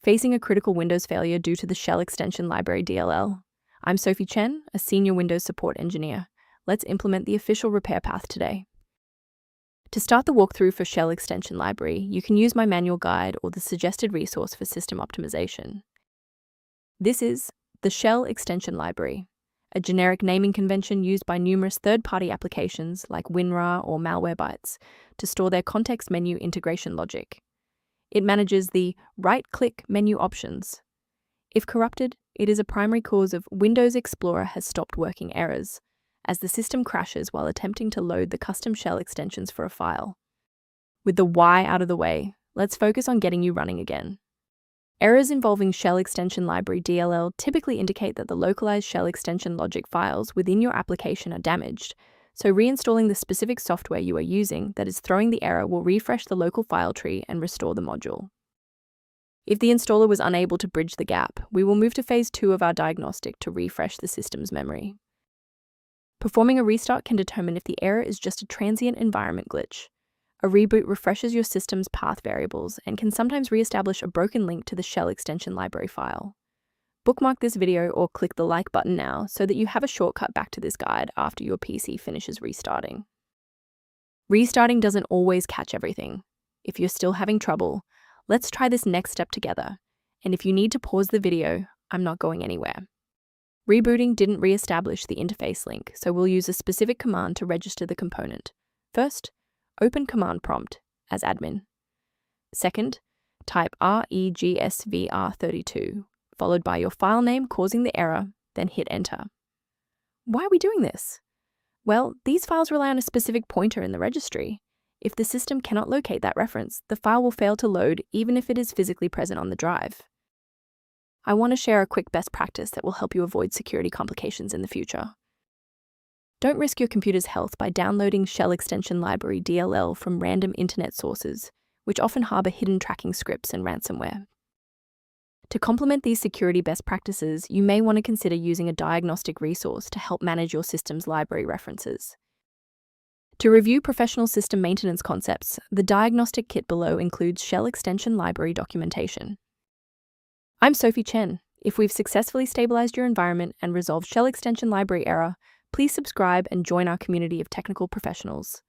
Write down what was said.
Facing a critical Windows failure due to the Shell Extension Library DLL. I'm Sophie Chen, a senior Windows support engineer. Let's implement the official repair path today. To start the walkthrough for Shell Extension Library, you can use my manual guide or the suggested resource for system optimization. This is the Shell Extension Library, a generic naming convention used by numerous third-party applications like WinRAR or Malwarebytes to store their context menu integration logic. It manages the right-click menu options. If corrupted, it is a primary cause of Windows Explorer has stopped working errors, as the system crashes while attempting to load the custom shell extensions for a file. With the why out of the way, let's focus on getting you running again. Errors involving Shell Extension Library DLL typically indicate that the localized shell extension logic files within your application are damaged, so reinstalling the specific software you are using that is throwing the error will refresh the local file tree and restore the module. If the installer was unable to bridge the gap, we will move to phase 2 of our diagnostic to refresh the system's memory. Performing a restart can determine if the error is just a transient environment glitch. A reboot refreshes your system's path variables and can sometimes reestablish a broken link to the Shell Extension Library file. Bookmark this video or click the like button now so that you have a shortcut back to this guide after your PC finishes restarting. Restarting doesn't always catch everything. If you're still having trouble, let's try this next step together. And if you need to pause the video, I'm not going anywhere. Rebooting didn't reestablish the interface link, so we'll use a specific command to register the component. First, open command prompt as admin. Second, type REGSVR32, followed by your file name causing the error, then hit enter. Why are we doing this? Well, these files rely on a specific pointer in the registry. If the system cannot locate that reference, the file will fail to load even if it is physically present on the drive. I want to share a quick best practice that will help you avoid security complications in the future. Don't risk your computer's health by downloading Shell Extension Library DLL from random internet sources, which often harbor hidden tracking scripts and ransomware. To complement these security best practices, you may want to consider using a diagnostic resource to help manage your system's library references. To review professional system maintenance concepts, the diagnostic kit below includes Shell Extension Library documentation. I'm Sophie Chen. If we've successfully stabilized your environment and resolved Shell Extension Library error, please subscribe and join our community of technical professionals.